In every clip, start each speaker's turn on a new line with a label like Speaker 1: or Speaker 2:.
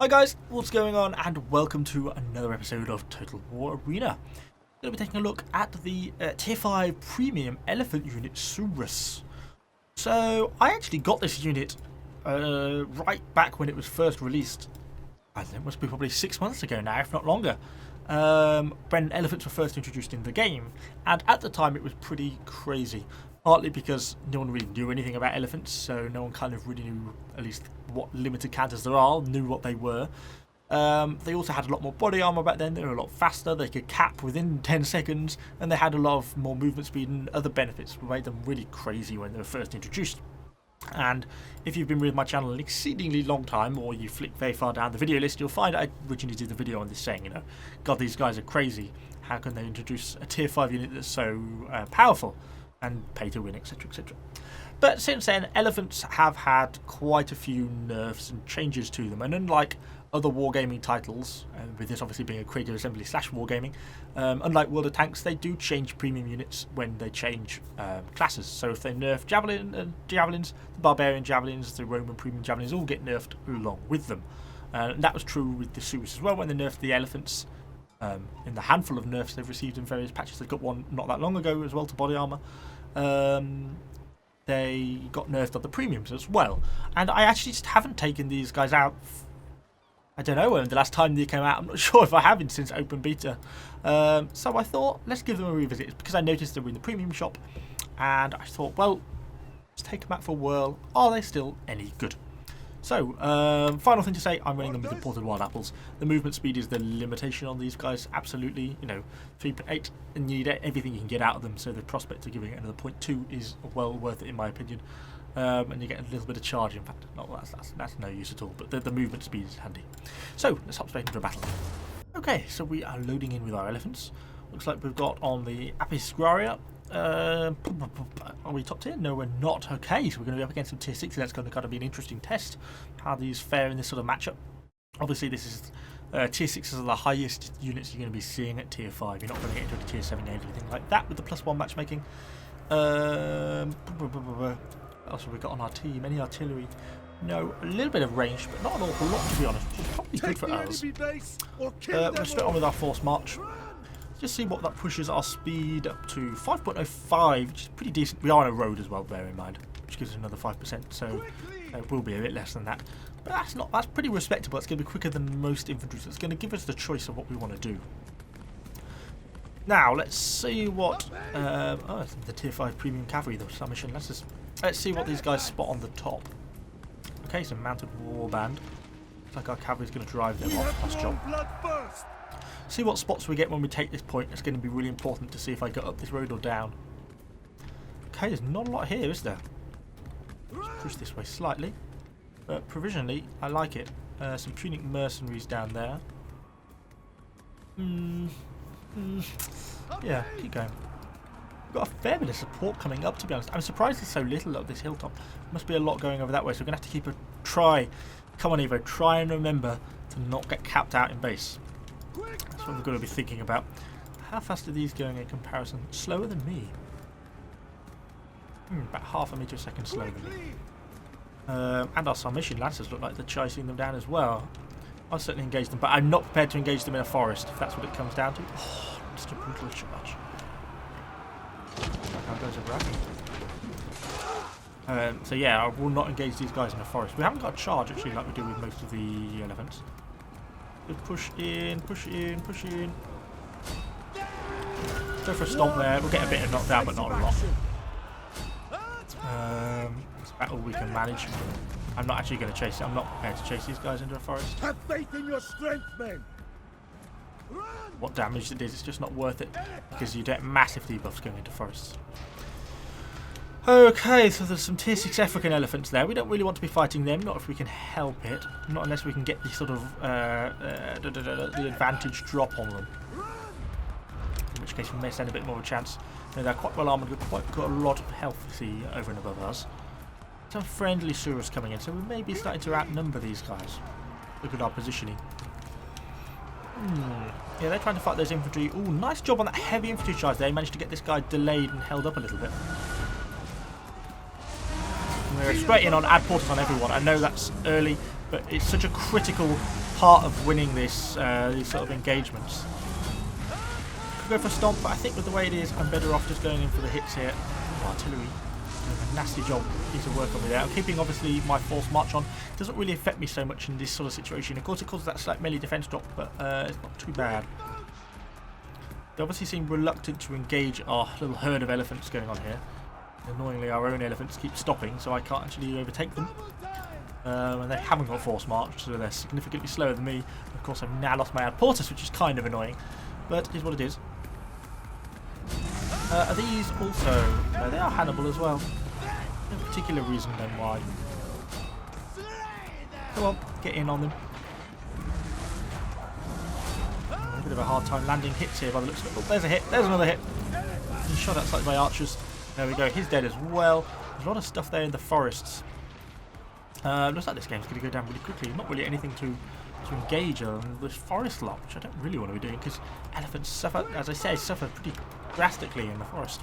Speaker 1: Hi guys, what's going on, and welcome to another episode of Total War Arena. We're going to be taking a look at the Tier 5 Premium Elephant unit, Surus. So, I actually got this unit right back when it was first released. I think it must be probably 6 months ago now, if not longer. When elephants were first introduced in the game, and at the time it was pretty crazy. Partly because no one really knew anything about elephants, so no one kind of really knew at least what limited counters there are, knew what they were. They also had a lot more body armor back then, they were a lot faster, they could cap within 10 seconds, and they had a lot of more movement speed and other benefits that made them really crazy when they were first introduced. And if you've been with my channel an exceedingly long time, or you flick very far down the video list, you'll find I originally did the video on this saying, God, these guys are crazy. How can they introduce a tier 5 unit that's so powerful and pay to win, etc, etc. But since then, elephants have had quite a few nerfs and changes to them, and unlike other wargaming titles, with this obviously being a creative assembly / wargaming, unlike World of Tanks, they do change premium units when they change classes. So if they nerf javelins, the barbarian javelins, the Roman premium javelins all get nerfed along with them. And that was true with the Surus as well when they nerfed the elephants. In the handful of nerfs they've received in various patches, they've got one not that long ago as well to body armor. They got nerfed on the premiums as well, and I actually just haven't taken these guys out. I don't know when the last time they came out. I'm not sure if I haven't since open beta. So I thought, let's give them a revisit. It's because I noticed they were in the premium shop, and I thought, well, let's take them out for a whirl. Are they still any good? So, final thing to say, I'm running them with imported wild apples. The movement speed is the limitation on these guys, absolutely. 3.8, and you need everything you can get out of them, so the prospect of giving it another 0.2 is well worth it in my opinion. And you get a little bit of charge, in fact. That's no use at all, but the movement speed is handy. So, let's hop straight into a battle. Okay, so we are loading in with our elephants. Looks like we've got on the Apis Graria. Are we top tier? No, we're not. Okay, so we're going to be up against some tier 6. That's going to be an interesting test. How these fare in this sort of matchup. Obviously, this is tier 6s are the highest units you're going to be seeing at tier 5. You're not going to get into a tier 7 game or anything like that with the +1 matchmaking. What else have we got on our team? Any artillery? No, a little bit of range, but not an awful lot to be honest. Which is probably good for us. We're straight on with our force march. Just see what that pushes our speed up to 5.05, which is pretty decent. We are on a road as well, bear in mind, which gives us another 5%, so it will be a bit less than that. But that's pretty respectable. It's going to be quicker than most infantry, so it's going to give us the choice of what we want to do. Now, let's see what... it's the tier 5 premium cavalry, the submission. Let's see what these guys spot on the top. Okay, so mounted warband. Looks like our cavalry's going to drive them off. That's job. See what spots we get when we take this point. It's going to be really important to see if I go up this road or down. Okay, there's not a lot here, is there? Let's push this way slightly. But provisionally, I like it. Some Punic mercenaries down there. Yeah, keep going. We've got a fair bit of support coming up, to be honest. I'm surprised there's so little up this hilltop. Must be a lot going over that way, so we're going to have to keep a try. Come on, Evo, try and remember to not get capped out in base. That's what we've got to be thinking about. How fast are these going in comparison? Slower than me. About half a meter a second slower than me. And our Sarmatian lancers look like they're chasing them down as well. I'll certainly engage them, but I'm not prepared to engage them in a forest, if that's what it comes down to. Oh, just a brutal charge. How goes it? So yeah, I will not engage these guys in a forest. We haven't got a charge actually like we do with most of the elephants. Good push in, push in, push in. Go for a stomp there. We'll get a bit of knockdown, but not a lot. It's about all we can manage. I'm not actually going to chase it. I'm not prepared to chase these guys into a forest.
Speaker 2: Have faith in your strength, men.
Speaker 1: What damage it is, it's just not worth it because you get massive debuffs going into forests. Okay, so there's some tier 6 African elephants there. We don't really want to be fighting them, not if we can help it. Not unless we can get the sort of the advantage drop on them. In which case we may stand a bit more of a chance. They're quite well armoured, got a lot of health, you see, over and above us. Some friendly Surus coming in, so we may be starting to outnumber these guys. Look at our positioning. Yeah, they're trying to fight those infantry. Ooh, nice job on that heavy infantry charge there. He managed to get this guy delayed and held up a little bit. We're straight in on add porters on everyone. I know that's early, but it's such a critical part of winning this these sort of engagements. Could go for a stomp, but I think with the way it is, I'm better off just going in for the hits here. Ooh, artillery. A nasty job, piece of work on me there. I'm keeping obviously my force march on. It doesn't really affect me so much in this sort of situation. Of course, it causes that slight melee defense drop, but it's not too bad. They obviously seem reluctant to engage our little herd of elephants going on here. Annoyingly, our own elephants keep stopping, so I can't actually overtake them. And they haven't got force march, so they're significantly slower than me. Of course, I've now lost my outporters, which is kind of annoying, but it is what it is. Are these also... No, they are Hannibal as well. No particular reason then why. Come on, get in on them. A bit of a hard time landing hits here by the looks of it. Oh, there's a hit. There's another hit. He's shot at slightly by archers. There we go. He's dead as well. There's a lot of stuff there in the forests. Looks like this game's going to go down really quickly. Not really anything to engage on this forest lot, which I don't really want to be doing because elephants suffer, as I say, suffer pretty drastically in the forest.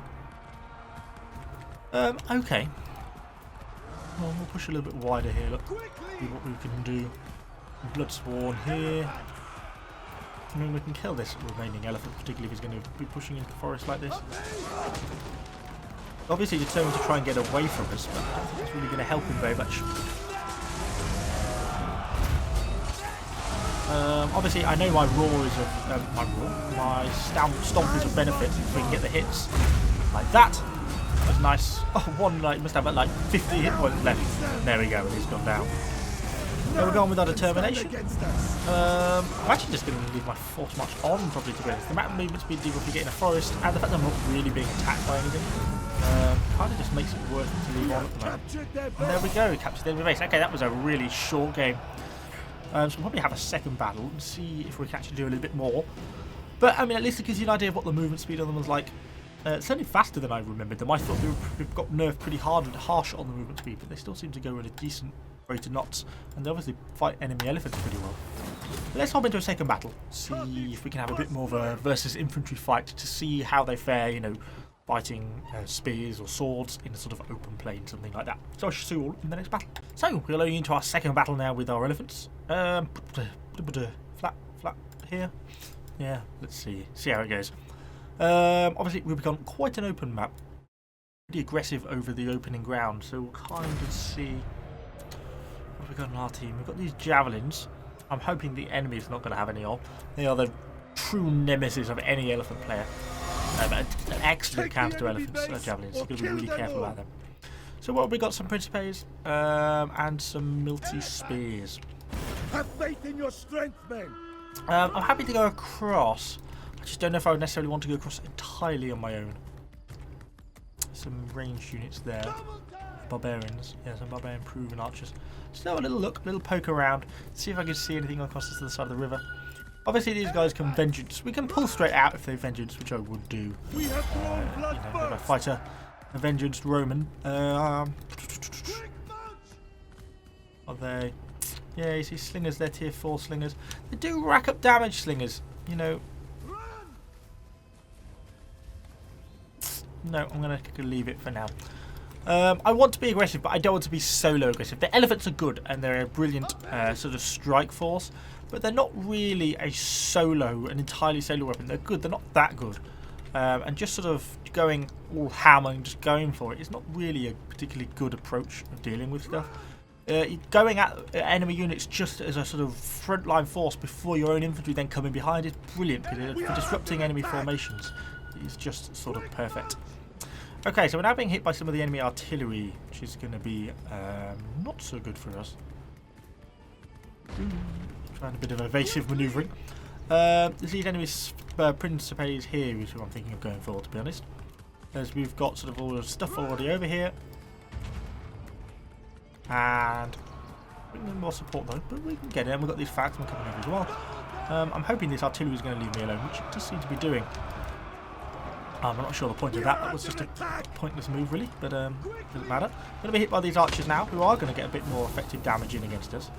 Speaker 1: Okay. Well, we'll push a little bit wider here. Look, see what we can do. Bloodsworn here. I mean, we can kill this remaining elephant, particularly if he's going to be pushing into the forest like this. Obviously determined to try and get away from us, but I don't think it's really going to help him very much. Obviously, I know my roar is of my stomp is of benefit if we can get the hits like that. That's nice. Oh, one like must have like 50 hit points left. There we go, and he's gone down. There we're going with our determination. I'm actually just going to leave my force march on, probably, to be honest. The amount of movement speed if we get in a forest, and the fact that I'm not really being attacked by anything, kind of just makes it worth it to leave on at the moment. And there we go, we captured the enemy base. Okay, that was a really short game. So we'll probably have a second battle and see if we can actually do a little bit more. But, I mean, at least it gives you an idea of what the movement speed on them was like. It's certainly faster than I remembered them. I thought they've got nerfed pretty hard and harsh on the movement speed, but they still seem to go at a decent rate of knots, and they obviously fight enemy elephants pretty well. But let's hop into a second battle, see if we can have a bit more of a versus infantry fight to see how they fare, you know, fighting spears or swords in a sort of open plain, something like that. So I shall see you all in the next battle. So we're going into our second battle now with our elephants. Flat here. Yeah, let's see how it goes. Obviously we've become quite an open map, pretty aggressive over the opening ground, so we'll kind of see what we've got on our team. We've got these javelins. I'm hoping the enemy's not going to have any of. They are the true nemesis of any elephant player. An excellent counter to elephants, javelins. You've got to be really careful about them. So what have we got? Some principes and some milty spears.
Speaker 2: Have faith in your strength, men.
Speaker 1: I'm happy to go across. I just don't know if I would necessarily want to go across entirely on my own. Some ranged units there. Barbarians. Yeah, some barbarian proven archers. Just have a little look, a little poke around, see if I can see anything across to the side of the river. Obviously these guys can vengeance. We can pull straight out if they vengeance, which I would do.
Speaker 2: We have drawn blood
Speaker 1: you know, if I fight a vengeance Roman. Are they? Yeah, you see slingers, they're tier 4 slingers. They do rack up damage, slingers. You know. No, I'm going to leave it for now. I want to be aggressive, but I don't want to be solo aggressive. The elephants are good, and they're a brilliant sort of strike force, but they're not really an entirely solo weapon. They're good, they're not that good. And just sort of going all hammer and just going for it is not really a particularly good approach of dealing with stuff. Going at enemy units just as a sort of frontline force before your own infantry then coming behind is brilliant for disrupting enemy formations. It's just sort of perfect. Okay, so we're now being hit by some of the enemy artillery, which is going to be not so good for us. Trying a bit of evasive manoeuvring. These enemy principes here is who I'm thinking of going for, to be honest. As we've got sort of all the stuff already over here. And bring in more support though, but we can get it. And we've got these factmen coming over as well. I'm hoping this artillery is going to leave me alone, which it does seem to be doing. I'm not sure the point of that. That was just a pointless move, really, but doesn't matter. I'm going to be hit by these archers now, who are going to get a bit more effective damage in against us.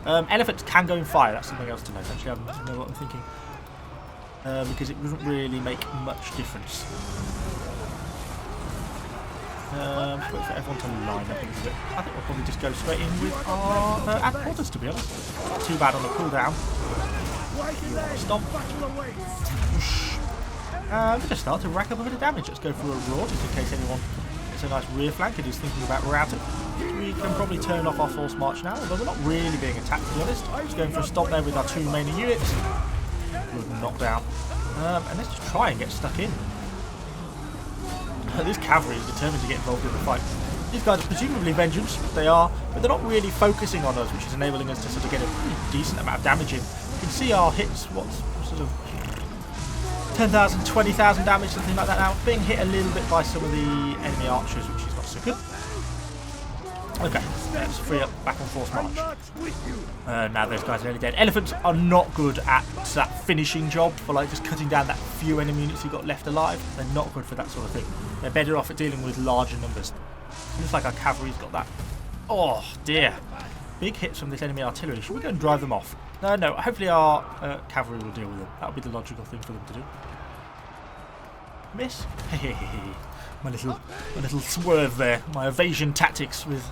Speaker 1: Elephants can go in fire. That's something else to note. Actually, I know what I'm thinking, because it doesn't really make much difference. Just wait for everyone to line up a little bit. I think we'll probably just go straight in with our ad-porters, to be honest. Not too bad on the cooldown. You want to stomp. Whoosh. We just start to rack up a bit of damage. Let's go for a roar, just in case anyone gets a nice rear flank and is thinking about routing. We can probably turn off our force march now, although we're not really being attacked, to be honest. Just going for a stomp there with our 2 remaining units. Good knockdown. And let's just try and get stuck in. This cavalry is determined to get involved in the fight. These guys are presumably vengeance, they are, but they're not really focusing on us, which is enabling us to sort of get a pretty decent amount of damage in. You can see our hits, what's sort of 10,000, 20,000 damage, something like that now. Being hit a little bit by some of the enemy archers, which is not so good. Okay, let's free up back on force march. Now those guys are nearly dead. Elephants are not good at that finishing job for like just cutting down that few enemy units you've got left alive. They're not good for that sort of thing. They're better off at dealing with larger numbers. Looks like our cavalry's got that. Oh dear. Big hits from this enemy artillery. Should we go and drive them off? No, hopefully our cavalry will deal with them. That would be the logical thing for them to do. Miss? My little swerve there. My evasion tactics with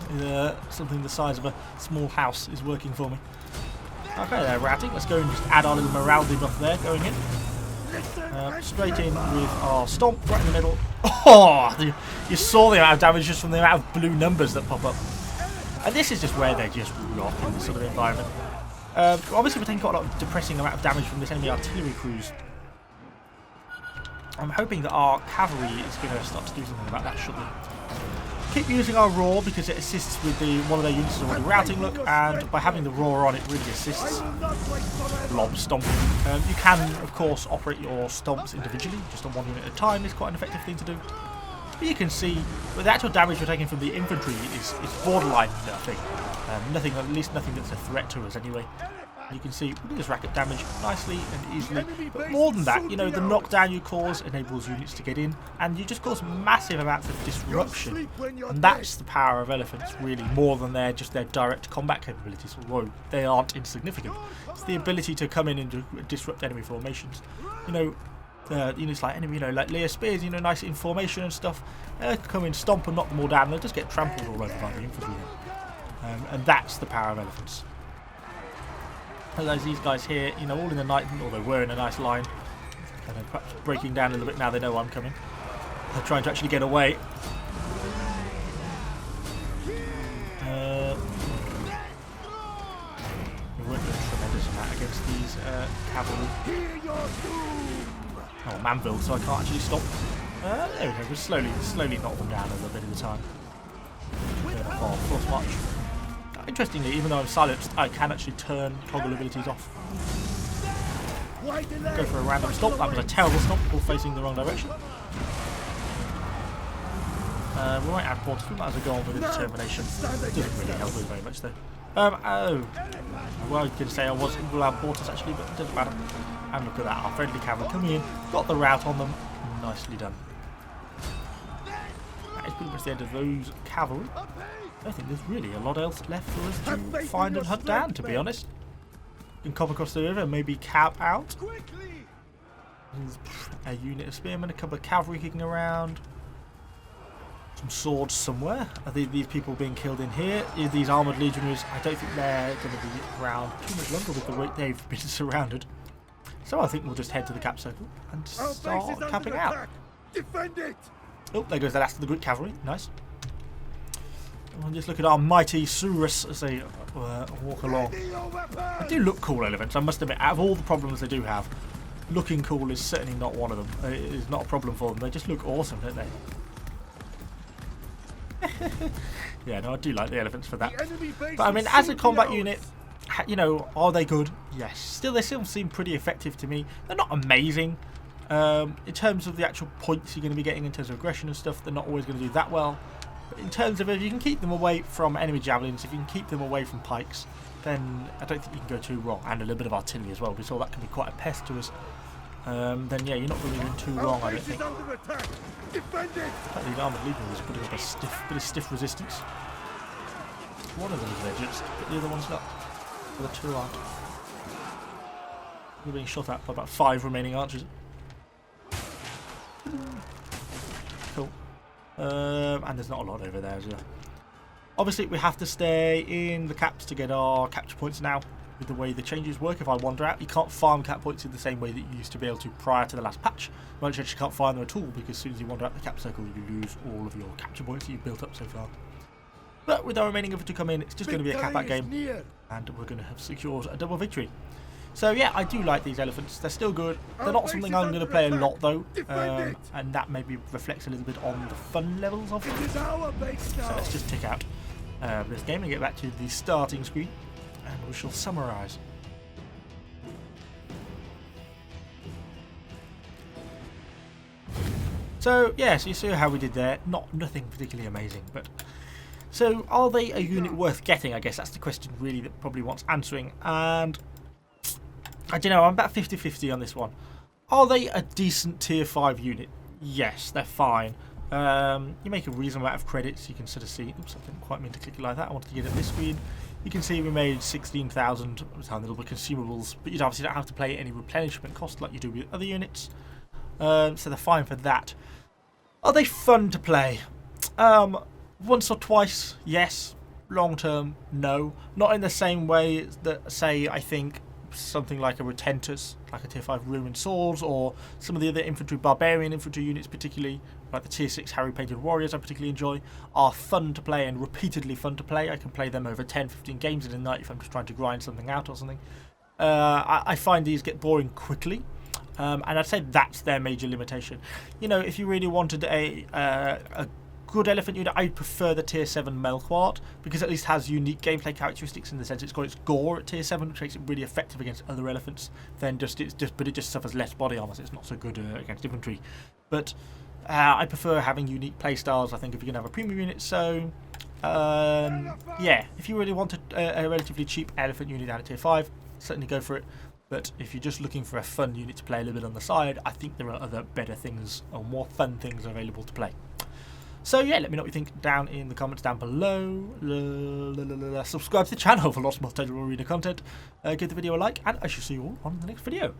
Speaker 1: something the size of a small house is working for me. Okay, they're routing. Let's go and just add our little morale debuff there, going in. Straight in with our stomp right in the middle. Oh, you saw the amount of damage just from the amount of blue numbers that pop up. And this is just where they just rock in this sort of environment. Obviously, we're taking quite a lot of depressing amount of damage from this enemy artillery cruise. I'm hoping that our cavalry is going to start to do something about that shortly. Keep using our roar because it assists with one of their units is already routing, look, and by having the roar on it really assists blob stomping. You can, of course, operate your stomps individually, just on 1 unit at a time. It's quite an effective thing to do. But you can see the actual damage we're taking from the infantry is borderline nothing. Nothing, at least nothing that's a threat to us anyway. You can see we can just rack up damage nicely and easily. But more than that, you know, the knockdown you cause enables units to get in, and you just cause massive amounts of disruption. And that's the power of elephants, really, more than just their direct combat capabilities, although they aren't insignificant. It's the ability to come in and disrupt enemy formations. You know, units like enemy, like Lear Spears, nice in formation and stuff. Come in, stomp and knock them all down. They'll just get trampled all over by the infantry. And that's the power of elephants. There's these guys here, all in the night, or they were in a nice line. Kind of perhaps breaking down a little bit now they know I'm coming. They're trying to actually get away. We weren't doing a tremendous amount against these cavalry. Oh, Manville, so I can't actually stop. There we go, we'll slowly knock them down a little bit at a time. Force march. Interestingly, even though I'm silenced, I can actually turn toggle abilities off. Go for a random stomp. That was a terrible stomp, all facing the wrong direction. We might add porters. We might as well go on with the determination. Doesn't really help me very much though. Well, I was going to say I was will add porters actually, but it doesn't matter. And look at that, our friendly cavalry coming in, got the rout on them. Nicely done. That is pretty much the end of those cavalry. I don't think there's really a lot else left for us to find and hunt down, to be honest. We can cop across the river, maybe cap out. There's a unit of spearmen, a couple of cavalry kicking around. Some swords somewhere. Are these people being killed in here? These armoured legionaries, I don't think they're going to be around too much longer with the way they've been surrounded. So I think we'll just head to the cap circle and start capping out.
Speaker 2: Defend it.
Speaker 1: Oh, there goes the last of the Greek cavalry. Nice. And just look at our mighty Surus as they walk along. They do look cool, elephants, I must admit. Out of all the problems they do have, looking cool is certainly not one of them. It is not a problem for them. They just look awesome, don't they? Yeah, no, I do like the elephants for that. But I mean, as a combat unit, are they good? Yes. They still seem pretty effective to me. They're not amazing. In terms of the actual points you're going to be getting in terms of aggression and stuff, they're not always going to do that well. But in terms of if you can keep them away from enemy javelins, if you can keep them away from pikes, then I don't think you can go too wrong. And a little bit of artillery as well. We saw that can be quite a pest to us. Then yeah, you're not going to be doing too wrong, I don't think. The armoured legion is putting up a bit of stiff resistance. One of them is vengeance, but the other one's not. The other two aren't. We're being shot at by about 5 remaining archers. Cool. And there's not a lot over there as well. Obviously, we have to stay in the caps to get our capture points now. With the way the changes work, if I wander out, you can't farm cap points in the same way that you used to be able to prior to the last patch. You actually can't farm them at all, because as soon as you wander out the cap circle, you lose all of your capture points that you've built up so far. But with our remaining infantry come in, it's just going to be a cap-out game, and we're going to have secured a double victory. So yeah, I do like these elephants. They're still good. They're not something I'm going to play a lot though, and that maybe reflects a little bit on the fun levels of it. So let's just tick out this game and get back to the starting screen, and we shall summarise. So yeah, so you see how we did there. Nothing particularly amazing, but so are they a unit worth getting? I guess that's the question really that probably wants answering. And I don't know, I'm about 50-50 on this one. Are they a decent tier 5 unit? Yes, they're fine. You make a reasonable amount of credits. You can sort of see. Oops, I didn't quite mean to click it like that. I wanted to get it this screen. You can see we made 16,000 little bit consumables, but you obviously don't have to pay any replenishment cost like you do with other units. So they're fine for that. Are they fun to play? Once or twice, yes. Long term, no. Not in the same way that, say, I think something like a Retentus, like a tier 5 Ruined Swords, or some of the other infantry, barbarian infantry units particularly, like the tier 6 Harry Painted Warriors I particularly enjoy, are fun to play and repeatedly fun to play. I can play them over 10-15 games in a night if I'm just trying to grind something out or something. I find these get boring quickly. And I'd say that's their major limitation. You know, if you really wanted a good elephant unit, I'd prefer the tier 7 Melquart, because it at least has unique gameplay characteristics in the sense it's got its gore at tier 7, which makes it really effective against other elephants. But it just suffers less body armor, so it's not so good against infantry. But I prefer having unique playstyles, I think, if you're going to have a premium unit. So yeah, if you really want a relatively cheap elephant unit down at tier 5, certainly go for it. But if you're just looking for a fun unit to play a little bit on the side, I think there are other better things or more fun things available to play. So yeah, let me know what you think down in the comments down below. Subscribe to the channel for lots more Total War Arena content. Give the video a like, and I shall see you all on the next video.